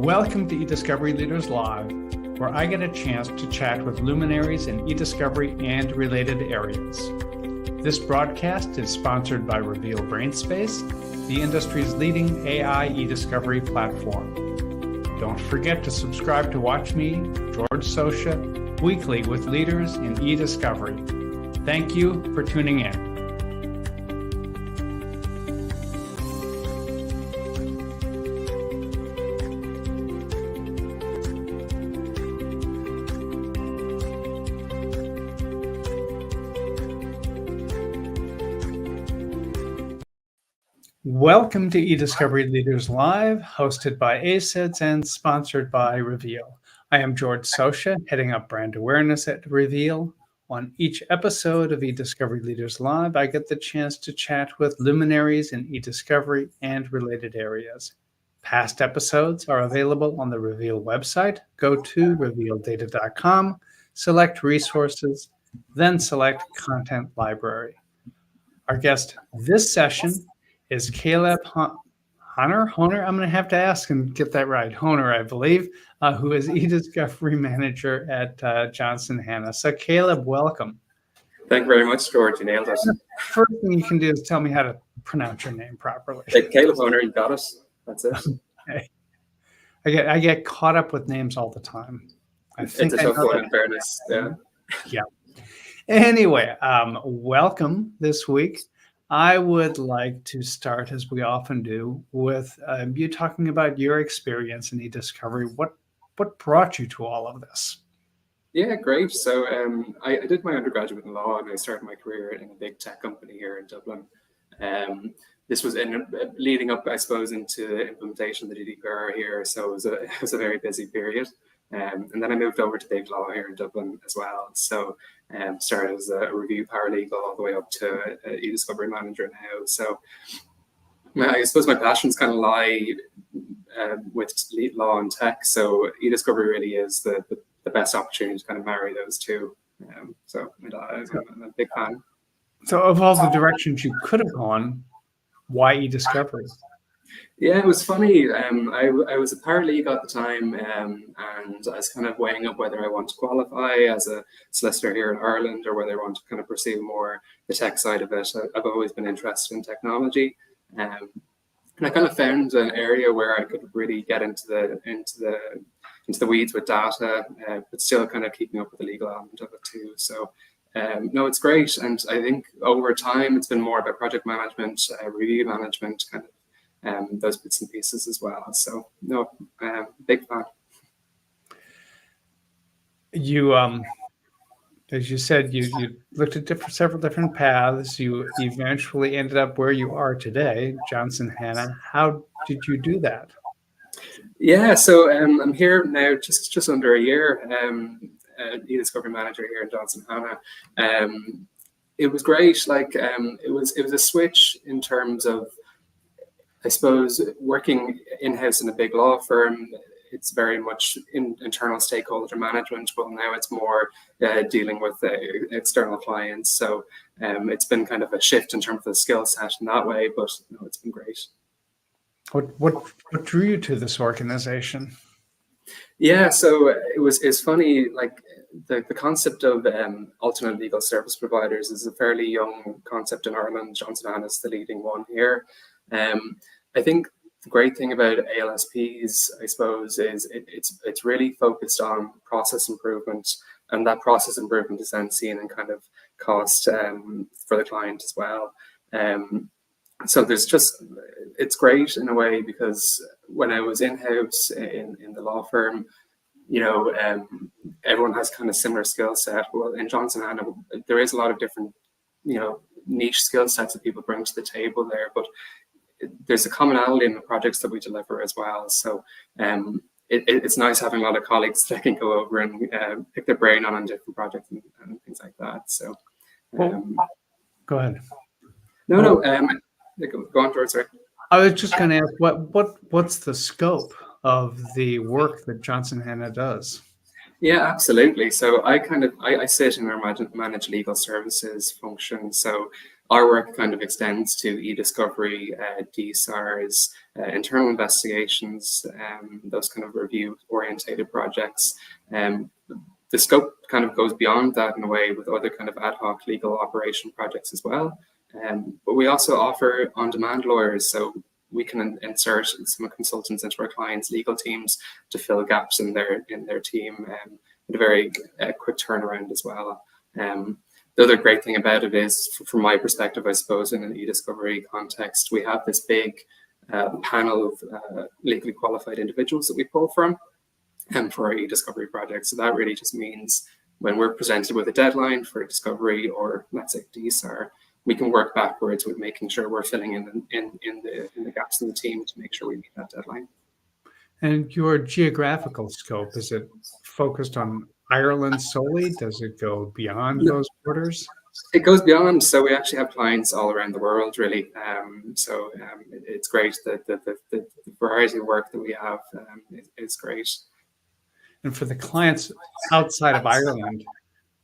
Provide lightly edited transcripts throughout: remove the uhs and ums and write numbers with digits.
Welcome to eDiscovery Leaders Live, where I get a chance to chat with luminaries in eDiscovery and related areas. This broadcast is sponsored by Reveal Brainspace, the industry's leading AI eDiscovery platform. Don't forget to subscribe to watch me, George Socha, weekly with leaders in eDiscovery. Thank you for tuning in. Welcome to eDiscovery Leaders Live, hosted by ACEDS and sponsored by Reveal. I am George Socha, heading up brand awareness at Reveal. On each episode of eDiscovery Leaders Live, I get the chance to chat with luminaries in eDiscovery and related areas. Past episodes are available on the Reveal website. Go to revealdata.com, select resources, then select content library. Our guest this session is Kaleb Hana. I'm going to have to ask and get that right. Hana, I believe, who is eDiscovery Manager at Johnson Hana. So Kaleb, welcome. Thank you very much, George. You nailed it. First thing you can do is tell me how to pronounce your name properly. Hey, Kaleb Hana, you got it. That's it. Okay. I get caught up with names all the time. It's a tough one, in fairness. Yeah. Anyway, welcome this week. I would like to start, as we often do, with you talking about your experience in eDiscovery. What brought you to all of this? Yeah, great. So I did my undergraduate in law, and I started my career in a big tech company here in Dublin. This was leading up, I suppose, into the implementation of the GDPR here. So it was a very busy period. And then I moved over to big law here in Dublin as well. So started as a review paralegal all the way up to eDiscovery Manager now. So I suppose my passions kind of lie with law and tech. So eDiscovery really is the best opportunity to kind of marry those two. I'm a big fan. So of all the directions you could have gone, why eDiscovery? Yeah, it was funny. I was a paralegal at the time, and I was kind of weighing up whether I want to qualify as a solicitor here in Ireland or whether I want to kind of pursue more the tech side of it. I've always been interested in technology, and I kind of found an area where I could really get into the weeds with data, but still kind of keeping up with the legal element of it too. So. No, it's great, and I think over time it's been more about project management, review management, kind of those bits and pieces as well. So no, big fan. You, as you said, you looked at several different paths. You eventually ended up where you are today, Johnson Hana. How did you do that? Yeah, so I'm here now just under a year. eDiscovery Manager here in Johnson Hana. It was great. It was a switch in terms of, I suppose, working in-house in a big law firm. It's very much internal stakeholder management, but now it's more dealing with external clients. So it's been kind of a shift in terms of the skill set in that way, but no, it's been great. What drew you to this organization? Yeah, so it's funny, like the concept of alternate legal service providers is a fairly young concept in Ireland. Johnson Hana is the leading one here. I think the great thing about ALSPs, I suppose, is it's really focused on process improvement, and that process improvement is then seen in kind of cost for the client as well. So it's great in a way, because when I was in-house in the law firm, everyone has kind of similar skill set. Well, in Johnson Hana, there is a lot of different, niche skill sets that people bring to the table there, but there's a commonality in the projects that we deliver as well. So it's nice having a lot of colleagues that can go over and pick their brain on different projects and things like that. So go ahead. No. Go on, George. Sorry. I was just going to ask, what's the scope of the work that Johnson Hana does? Yeah, absolutely. So I sit in our managed legal services function. So our work kind of extends to eDiscovery, DSARs, internal investigations, those kind of review-orientated projects. The scope kind of goes beyond that in a way with other kind of ad hoc legal operation projects as well. But we also offer on-demand lawyers, so we can insert some consultants into our clients' legal teams to fill gaps in their team with a very quick turnaround as well. The other great thing about it is, from my perspective, I suppose, in an eDiscovery context, we have this big panel of legally qualified individuals that we pull from for our eDiscovery project. So that really just means when we're presented with a deadline for a discovery or, let's say, DSAR, we can work backwards with making sure we're filling in the gaps in the team to make sure we meet that deadline. And your geographical scope, is it focused on Ireland solely? Does it go beyond those borders? It goes beyond. So we actually have clients all around the world, really. It's great that the variety of work that we have is great. And for the clients outside of Ireland,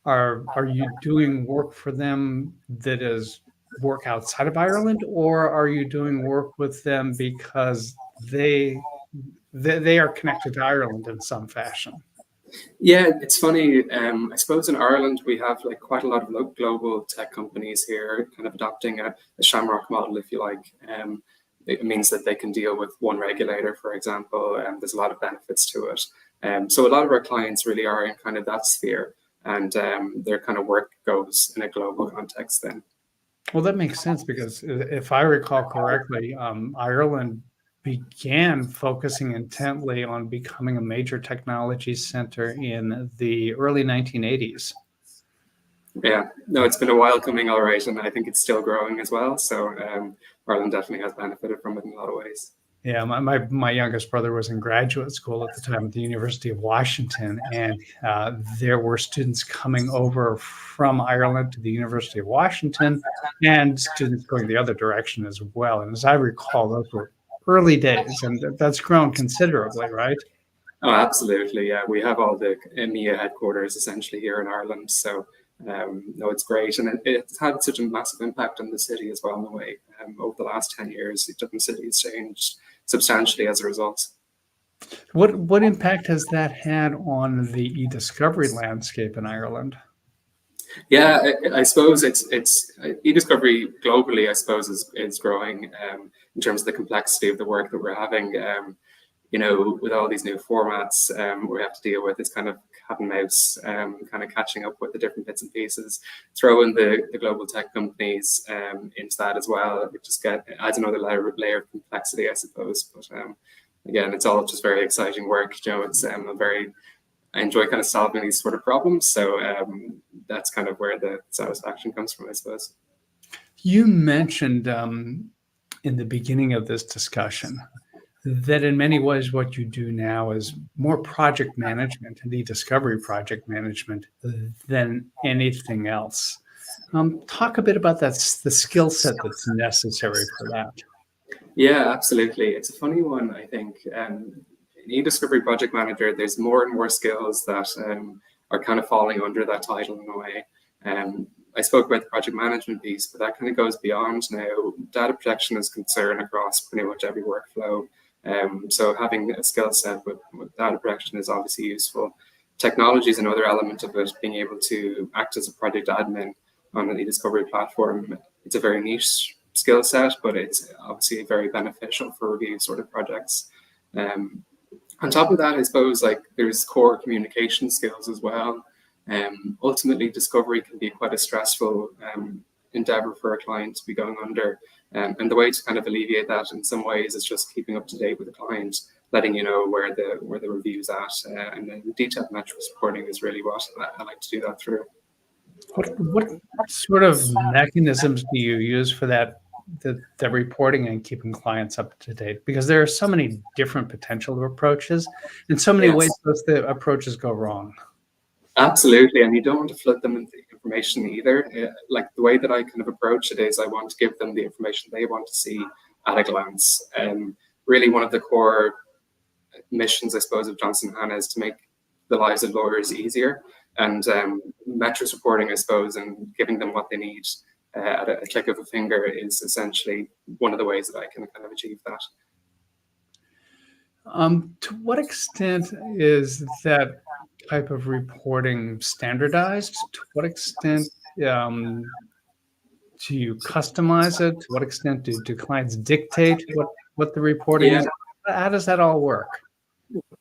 are you doing work for them that is work outside of Ireland, or are you doing work with them because they are connected to Ireland in some fashion? Yeah, it's funny. I suppose in Ireland we have like quite a lot of global tech companies here, kind of adopting a Shamrock model, if you like. It means that they can deal with one regulator, for example, and there's a lot of benefits to it. So a lot of our clients really are in kind of that sphere, and their kind of work goes in a global context then. Well, that makes sense because if I recall correctly, Ireland began focusing intently on becoming a major technology center in the early 1980s. Yeah, no, it's been a while coming, all right, and I think it's still growing as well. So Ireland definitely has benefited from it in a lot of ways. Yeah, my youngest brother was in graduate school at the time at the University of Washington, and there were students coming over from Ireland to the University of Washington, and students going the other direction as well. And as I recall, those were early days, and that's grown considerably, right? Oh, absolutely. Yeah, we have all the EMEA headquarters essentially here in Ireland. So no, it's great, and it's had such a massive impact on the city as well in a way. Over the last 10 years, the Dublin city has changed substantially as a result. What impact has that had on the eDiscovery landscape in Ireland? Yeah, I suppose it's eDiscovery globally, I suppose, is growing in terms of the complexity of the work that we're having. With all these new formats, we have to deal with this kind of cat and mouse, kind of catching up with the different bits and pieces. Throw in the global tech companies into that as well. It just adds another layer of complexity, I suppose. But again, it's all just very exciting work. It's I enjoy kind of solving these sort of problems. So that's kind of where the satisfaction comes from, I suppose. You mentioned in the beginning of this discussion that in many ways what you do now is more project management and eDiscovery project management than anything else. Talk a bit about the skill set that's necessary for that. Yeah, absolutely. It's a funny one, I think. In eDiscovery project manager, there's more and more skills that are kind of falling under that title in a way. I spoke about the project management piece, but that kind of goes beyond now. Data protection is concerned across pretty much every workflow. So having a skill set with data protection is obviously useful. Technology is another element of it, being able to act as a project admin on an eDiscovery platform. It's a very niche skill set, but it's obviously very beneficial for review sort of projects. On top of that, I suppose there's core communication skills as well. Ultimately, discovery can be quite a stressful endeavor for a client to be going under. And the way to kind of alleviate that in some ways is just keeping up to date with the client, letting you know where the review's at, and then detailed metrics reporting is really what I like to do that through. What sort of mechanisms do you use for that, the reporting and keeping clients up to date? Because there are so many different potential approaches, and so many ways those the approaches go wrong. Absolutely, and you don't want to flood them with information either. Like the way that I kind of approach it is I want to give them the information they want to see at a glance. Really one of the core missions, I suppose, of Johnson Hana is to make the lives of lawyers easier. And metrics reporting, I suppose, and giving them what they need at a click of a finger is essentially one of the ways that I can kind of achieve that. To what extent is that type of reporting standardized? To what extent do you customize it? To what extent do clients dictate what the reporting Yeah, is? How does that all work?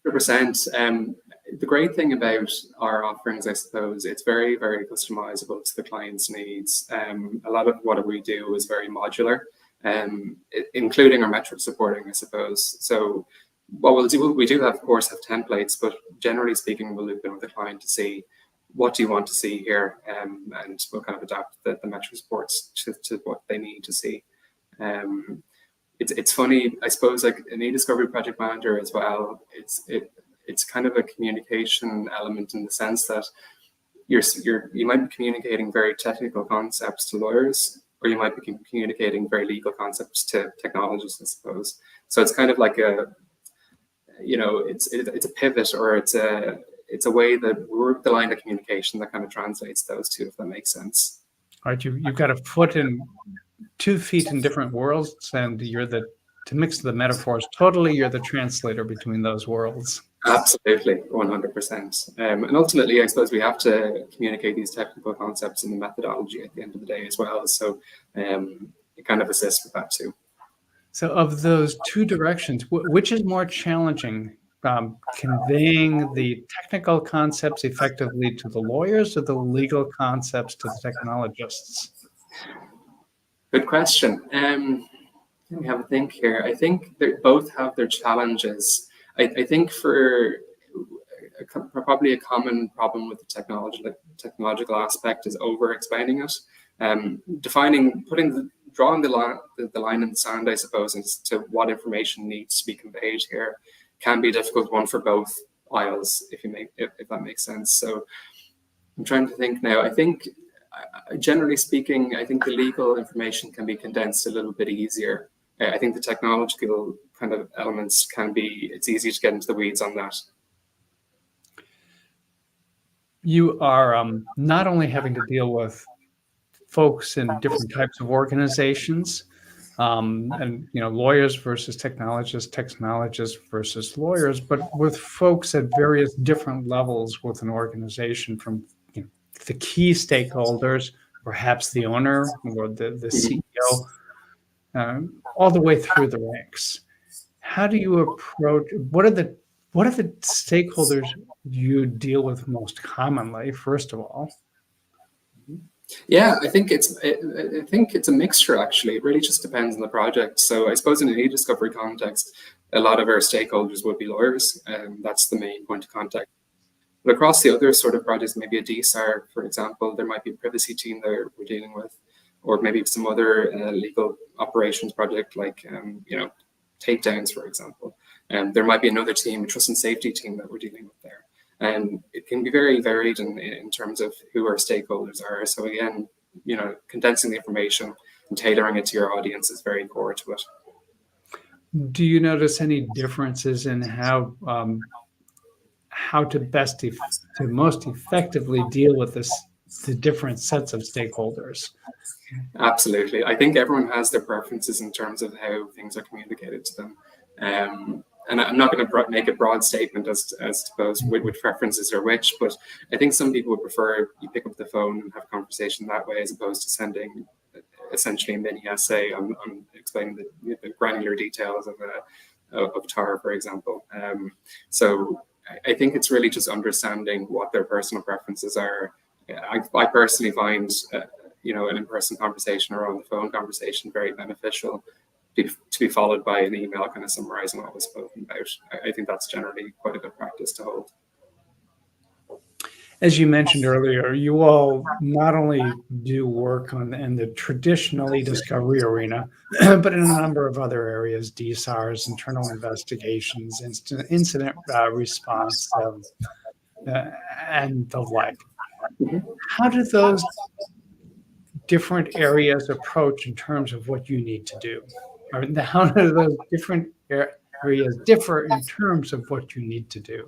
100%. The great thing about our offerings, I suppose, it's very, very customizable to the client's needs. A lot of what we do is very modular, including our metric supporting, I suppose. So what we'll do, we do have, of course, have templates, but generally speaking, we'll loop in with the client to see what do you want to see here, and we'll kind of adapt the metric reports to what they need to see. It's funny, I suppose, like an eDiscovery project manager as well. It's kind of a communication element in the sense that you might be communicating very technical concepts to lawyers, or you might be communicating very legal concepts to technologists, I suppose. So it's kind of like it's a pivot, or it's a way that we work the line of communication that kind of translates those two, if that makes sense. All right, you've got a foot in 2 feet in different worlds, and to mix the metaphors totally, you're the translator between those worlds. Absolutely, 100%. And ultimately, I suppose we have to communicate these technical concepts in the methodology at the end of the day as well. So it kind of assists with that too. So of those two directions, which is more challenging, conveying the technical concepts effectively to the lawyers, or the legal concepts to the technologists? Good question. Let me have a think here. I think they both have their challenges. I think for probably a common problem with the technological aspect is over-explaining it. Drawing the line in the sand, I suppose, as to what information needs to be conveyed here can be a difficult one for both aisles, if that makes sense. So I'm trying to think now. I think, generally speaking, I think the legal information can be condensed a little bit easier. I think the technological kind of elements it's easy to get into the weeds on that. You are not only having to deal with folks in different types of organizations, and lawyers versus technologists versus lawyers, but with folks at various different levels with an organization, from the key stakeholders, perhaps the owner or the CEO, all the way through the ranks. How do you approach? What are the stakeholders you deal with most commonly, first of all? Yeah, I think it's a mixture, actually. It really just depends on the project. So I suppose in an eDiscovery context, a lot of our stakeholders would be lawyers, and that's the main point of contact. But across the other sort of projects, maybe a DSAR, for example, there might be a privacy team that we're dealing with, or maybe some other legal operations project, like takedowns, for example. There might be another team, a trust and safety team, that we're dealing with there. And it can be very varied in terms of who our stakeholders are. So again, condensing the information and tailoring it to your audience is very core to it. Do you notice any differences in how to most effectively deal with the different sets of stakeholders? Absolutely. I think everyone has their preferences in terms of how things are communicated to them. And I'm not going to make a broad statement as to suppose which preferences are which, but I think some people would prefer you pick up the phone and have a conversation that way, as opposed to sending essentially a mini essay on explaining the granular details of TAR, for example. So I think it's really just understanding what their personal preferences are. I personally find an in-person conversation or on the phone conversation very beneficial, to be followed by an email kind of summarizing what was spoken about. I think that's generally quite a good practice to hold. As you mentioned earlier, you all not only do work in the traditional eDiscovery arena, but in a number of other areas: DSARs, internal investigations, incident response, and the like. How do those different areas approach in terms of what you need to do? Or how do those different areas differ in terms of what you need to do?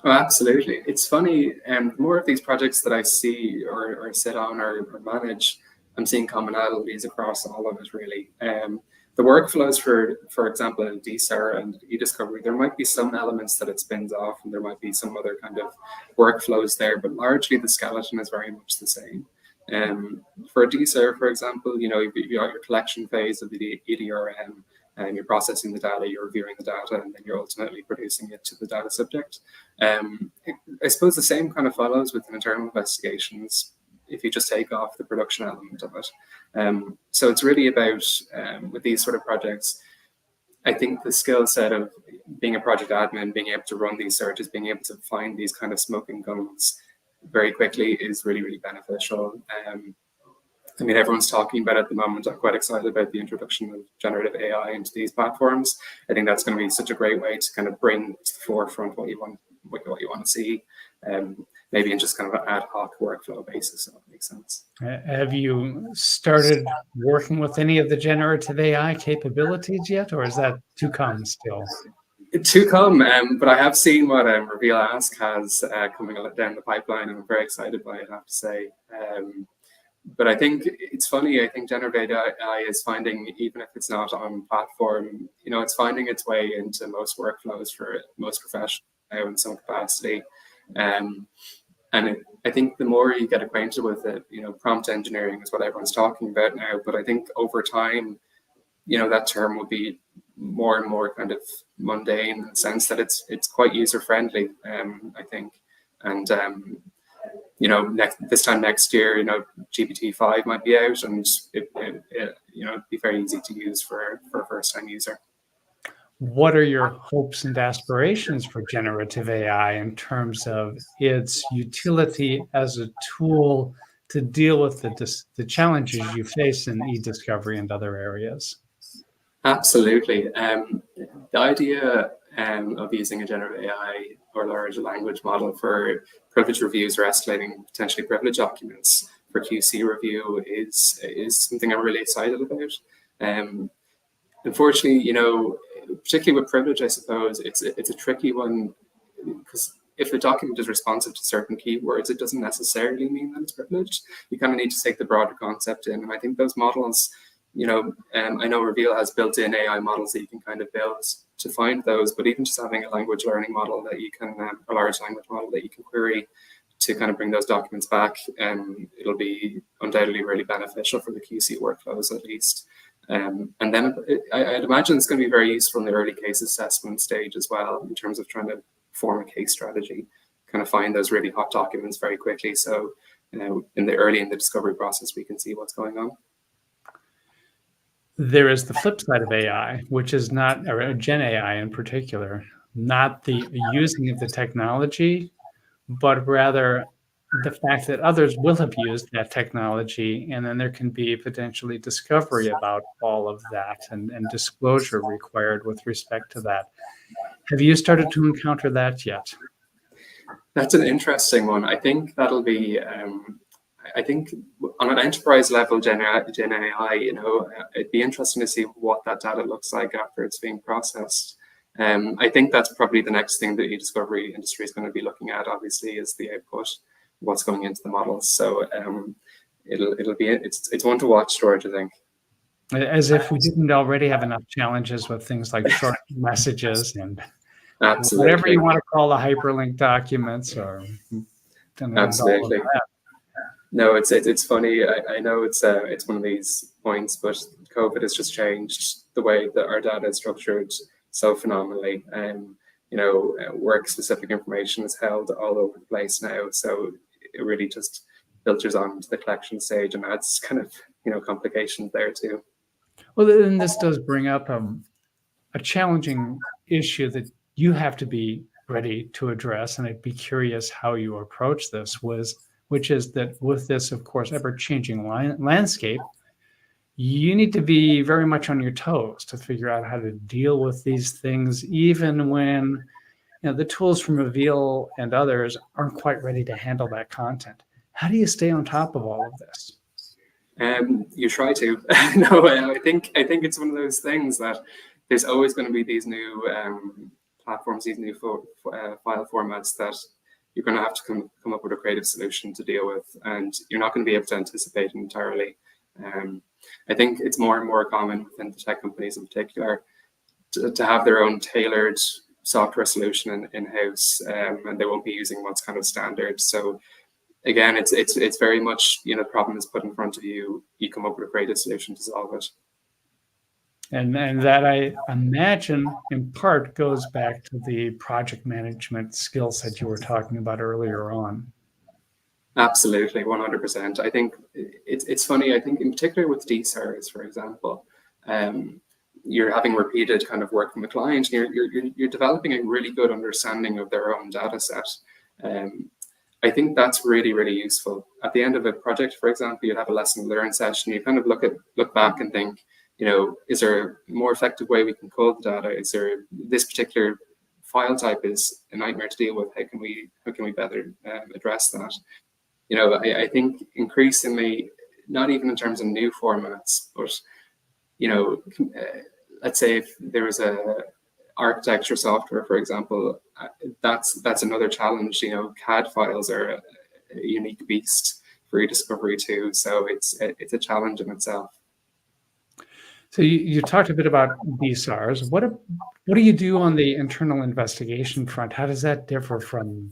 Oh, absolutely. It's funny, more of these projects that I see or sit on or manage, I'm seeing commonalities across all of it really. The workflows for example, in DSAR and eDiscovery, there might be some elements that it spins off, and there might be some other kind of workflows there, but largely the skeleton is very much the same. For a DSAR, for example, you've got your collection phase of the EDRM, and you're processing the data, you're reviewing the data, and then you're ultimately producing it to the data subject. I suppose the same kind of follows with internal investigations if you just take off the production element of it. So it's really about, with these sort of projects, I think the skill set of being a project admin, being able to run these searches, being able to find these kind of smoking guns very quickly is really, really beneficial. I mean, everyone's talking about it at the moment. I'm quite excited about the introduction of generative AI into these platforms. I think that's going to be such a great way to kind of bring to the forefront what you want to see, maybe in just kind of an ad hoc workflow basis, if that makes sense. Have you started working with any of the generative AI capabilities yet, or is that to come still? To come, but I have seen what Reveal Ask has coming down the pipeline, and I'm very excited by it, I have to say. But I think it's funny. I think generative AI is finding, even if it's not on platform, it's finding its way into most workflows for most professionals now in some capacity. And I think the more you get acquainted with it, prompt engineering is what everyone's talking about now. But I think over time, that term will be more and more kind of mundane in the sense that it's quite user friendly. I think, and this time next year, GPT-5 might be out, and it'd be very easy to use for a first-time user. What are your hopes and aspirations for generative AI in terms of its utility as a tool to deal with the challenges you face in eDiscovery and other areas? Absolutely. The idea of using a generative AI or large language model for privilege reviews or escalating potentially privileged documents for QC review is something I'm really excited about. Unfortunately, particularly with privilege, I suppose it's a tricky one, because if a document is responsive to certain keywords, it doesn't necessarily mean that it's privileged. You kind of need to take the broader concept in, and I think those models, I know Reveal has built-in AI models that you can kind of build to find those, but even just having a language learning model that you can, a large language model that you can query to kind of bring those documents back, it'll be undoubtedly really beneficial for the QC workflows at least. And then I'd imagine it's going to be very useful in the early case assessment stage as well, in terms of trying to form a case strategy, kind of find those really hot documents very quickly. So, in the discovery process, we can see what's going on. There is the flip side of AI, which is not, or Gen AI in particular, not the using of the technology, but rather the fact that others will have used that technology, and then there can be potentially discovery about all of that and disclosure required with respect to that. Have you started to encounter that yet? That's an interesting one. I think that'll be, I think on an enterprise level, Gen AI, it'd be interesting to see what that data looks like after it's being processed. I think that's probably the next thing the eDiscovery industry is going to be looking at, obviously, is the output, what's going into the models. So it's one to watch, George, I think. As if we didn't already have enough challenges with things like short messages and absolutely, whatever you want to call the hyperlink documents, or absolutely. No, it's funny. I know it's one of these points, but COVID has just changed the way that our data is structured so phenomenally. Work-specific information is held all over the place now, so it really just filters on to the collection stage and adds kind of complications there too. Well, then this does bring up a challenging issue that you have to be ready to address, and I'd be curious how you approach this, which is that with this, of course, ever-changing landscape, you need to be very much on your toes to figure out how to deal with these things, even when the tools from Reveal and others aren't quite ready to handle that content. How do you stay on top of all of this? You try to. No, I think it's one of those things that there's always going to be these new platforms, these new file formats that you're going to have to come up with a creative solution to deal with, and you're not going to be able to anticipate entirely. I think it's more and more common within the tech companies in particular to have their own tailored software solution in-house, and they won't be using what's kind of standard. So again, it's very much, the problem is put in front of you. You come up with a creative solution to solve it. And that, I imagine, in part goes back to the project management skills that you were talking about earlier on. Absolutely, 100%. I think it's funny. I think in particular with DSARs, for example, you're having repeated kind of work from a client. You're developing a really good understanding of their own data set. I think that's really, really useful. At the end of a project, for example, you'd have a lesson learned session. You kind of look back and think, is there a more effective way we can code the data? Is there this particular file type is a nightmare to deal with? How can we better address that? I think increasingly, not even in terms of new formats, but let's say if there was a architecture software, for example, that's another challenge. CAD files are a unique beast for eDiscovery too, so it's a challenge in itself. So you talked a bit about DSARs. What do you do on the internal investigation front? How does that differ from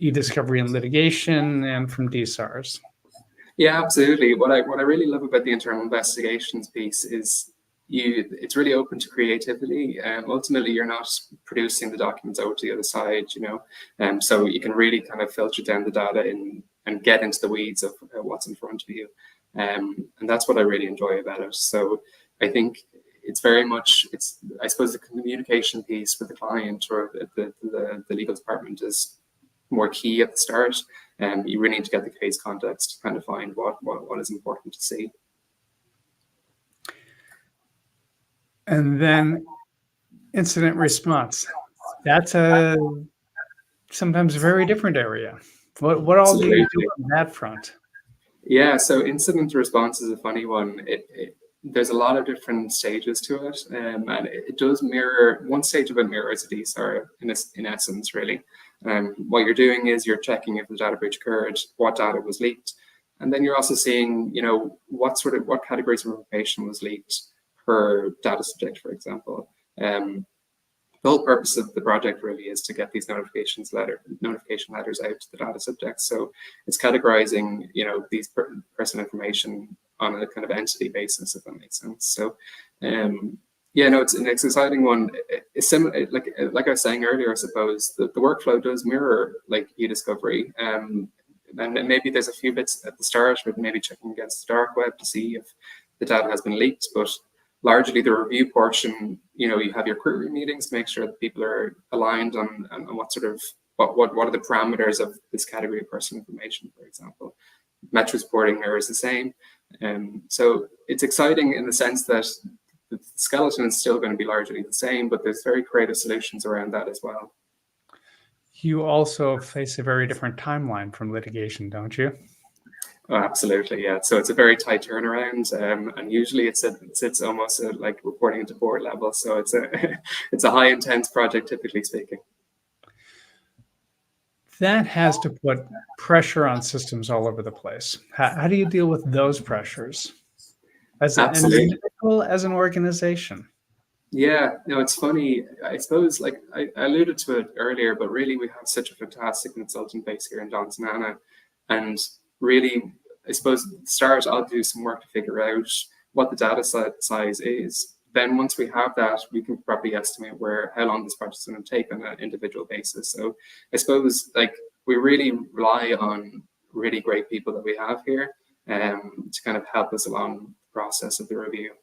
eDiscovery and litigation and from DSARs? Yeah, absolutely. What I really love about the internal investigations piece is it's really open to creativity. Ultimately, you're not producing the documents over to the other side, so you can really kind of filter down the data and get into the weeds of what's in front of you. And that's what I really enjoy about it. So I think it's very much, I suppose the communication piece with the client or the legal department is more key at the start. You really need to get the case context to kind of find what is important to see. And then incident response. That's a sometimes very different area. What all do you do on that front? Yeah, so incident response is a funny one. There's a lot of different stages to it, and it does mirror, one stage of it mirrors a DSAR in essence, really. What you're doing is you're checking if the data breach occurred, what data was leaked, and then you're also seeing, what categories of information was leaked per data subject, for example. The whole purpose of the project really is to get these notification letters out to the data subjects. So it's categorizing, these personal information on a kind of entity basis, if that makes sense. So, it's an exciting one. It's similar, like I was saying earlier, I suppose the workflow does mirror like eDiscovery. And maybe there's a few bits at the start with maybe checking against the dark web to see if the data has been leaked, but largely the review portion, you have your query meetings to make sure that people are aligned on what are the parameters of this category of personal information, for example. Metro reporting there is the same. So it's exciting in the sense that the skeleton is still going to be largely the same, but there's very creative solutions around that as well. You also face a very different timeline from litigation, don't you? Oh, absolutely, yeah. So it's a very tight turnaround, and usually it's almost like reporting at the board level. So it's a high intense project, typically speaking. That has to put pressure on systems all over the place. How do you deal with those pressures as an individual, as an organization? Yeah, no, it's funny. I suppose, like I alluded to it earlier, but really we have such a fantastic consultant base here in Johnson Hana, and really, I suppose at the start I'll do some work to figure out what the data size is. Then once we have that, we can probably estimate how long this project is going to take on an individual basis. So I suppose we really rely on really great people that we have here to kind of help us along the process of the review.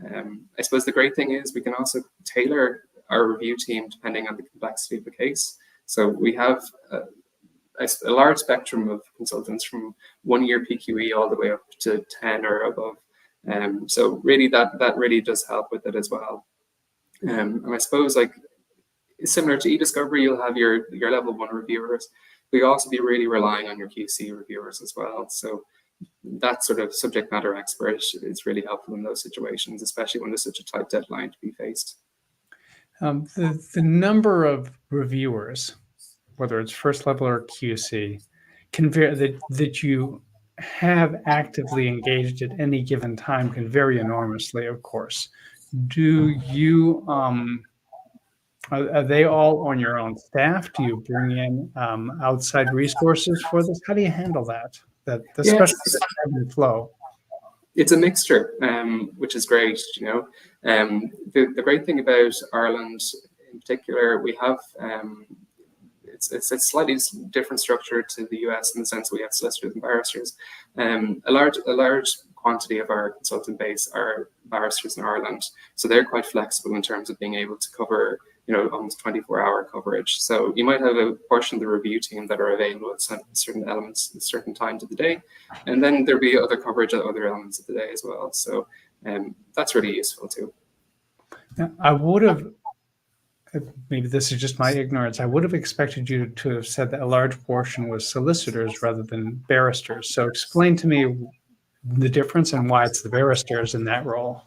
I suppose the great thing is we can also tailor our review team depending on the complexity of the case. So we have a large spectrum of consultants from 1 year PQE all the way up to 10 or above. So really that really does help with it as well. And I suppose similar to eDiscovery, you'll have your level 1 reviewers. We also be really relying on your QC reviewers as well. So that sort of subject matter expert is really helpful in those situations, especially when there's such a tight deadline to be faced. The number of reviewers, whether it's first level or QC, can vary, that you have actively engaged at any given time can vary enormously, of course. Do you are they all on your own staff? Do you bring in outside resources for this? How do you handle that? Yeah, Especially the ebb and flow. it's a mixture, which is great. The great thing about Ireland in particular, we have it's a slightly different structure to the US in the sense that we have solicitors and barristers. A large quantity of our consultant base are barristers in Ireland, so they're quite flexible in terms of being able to cover almost 24-hour coverage. So you might have a portion of the review team that are available at certain elements at certain times of the day, and then there'll be other coverage at other elements of the day as well. So that's really useful too. Now, I would have, maybe this is just my ignorance, I would have expected you to have said that a large portion was solicitors rather than barristers. So explain to me the difference and why it's the barristers in that role.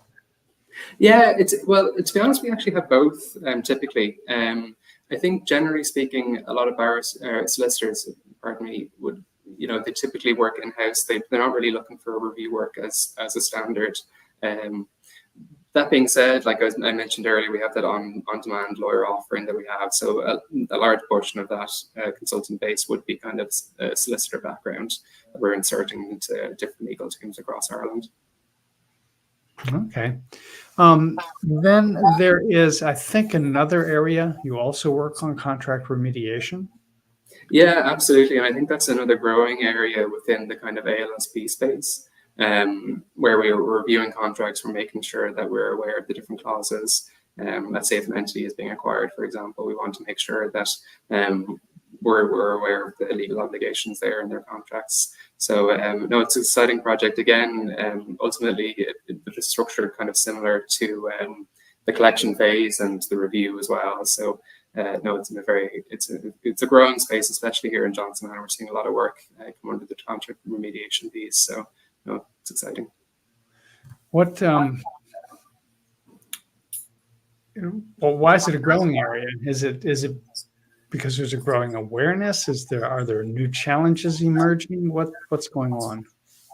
Yeah, well, to be honest, we actually have both typically. I think generally speaking, a lot of solicitors, pardon me, would, they typically work in-house. They're not really looking for review work as a standard. That being said, like I mentioned earlier, we have that on-demand lawyer offering that we have. So a large portion of that consultant base would be kind of a solicitor background that we're inserting into different legal teams across Ireland. Okay. Then there is, I think, another area you also work on, contract remediation. Yeah, absolutely. And I think that's another growing area within the kind of ALSP space, where we're reviewing contracts, we're making sure that we're aware of the different clauses. Let's say if an entity is being acquired, for example, we want to make sure that we're aware of the legal obligations there in their contracts. So no, it's an exciting project. Again, ultimately, the structure kind of similar to the collection phase and the review as well. So no, it's a growing space, especially here in Johnson. And we're seeing a lot of work come under the contract remediation piece. So no, it's exciting. What? Well, why is it a growing area? Is it because there's a growing awareness? Are there new challenges emerging? What's going on?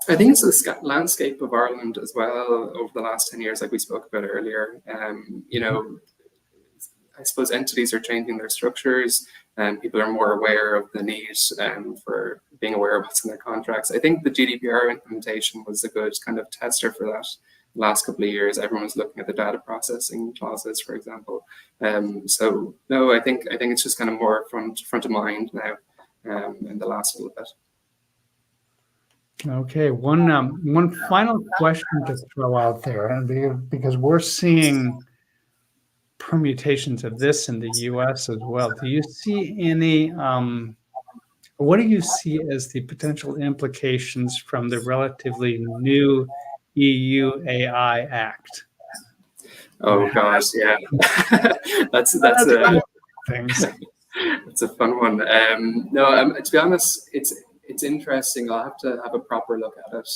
I think it's the landscape of Ireland as well over the last 10 years, like we spoke about earlier. I suppose entities are changing their structures and people are more aware of the need for being aware of what's in their contracts. I think the GDPR implementation was a good kind of tester for that. The last couple of years, everyone was looking at the data processing clauses, for example. So no, I think it's just kind of more front of mind now in the last little bit. Okay, one final question to throw out there, and because we're seeing permutations of this in the US as well. Do you see any, what do you see as the potential implications from the relatively new EU AI Act? Oh gosh, yeah. that's things. It's a fun one. No, to be honest, it's interesting. I'll have to have a proper look at it.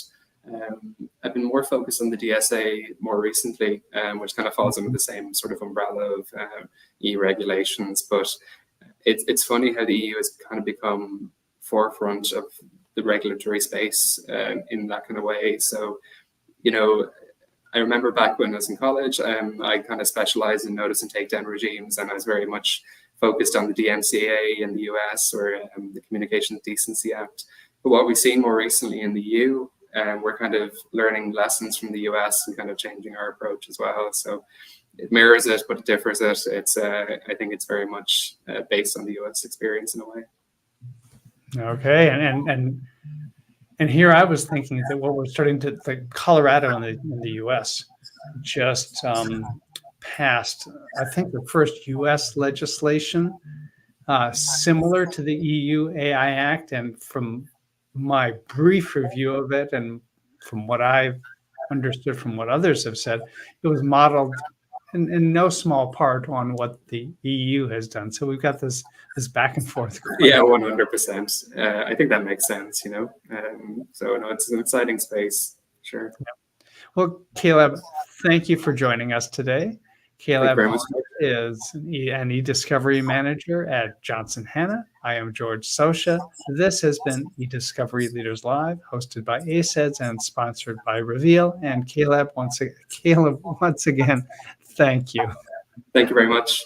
I've been more focused on the DSA more recently, which kind of falls under the same sort of umbrella of EU regulations. But it's funny how the EU has kind of become forefront of the regulatory space in that kind of way. So, I remember back when I was in college, I kind of specialized in notice and takedown regimes, and I was very much focused on the DMCA in the US or the Communications Decency Act. But what we've seen more recently in the EU, we're kind of learning lessons from the US and kind of changing our approach as well. So it mirrors it, but it differs it. I think it's very much based on the US experience in a way. Okay, and here I was thinking that what we're starting to, like Colorado in the US just passed, I think, the first US legislation similar to the EU AI Act. And from my brief review of it and from what I've understood from what others have said, it was modeled in no small part on what the EU has done. So we've got this back and forth. Yeah, 100%. I think that makes sense, so no, it's an exciting space, sure. Yeah. Well, Kaleb, thank you for joining us today. Thank you Kaleb very much. is an eDiscovery manager at Johnson Hana. I am George Socha. This has been eDiscovery Leaders Live, hosted by ACEDS and sponsored by Reveal. And Kaleb, once again, thank you. Thank you very much.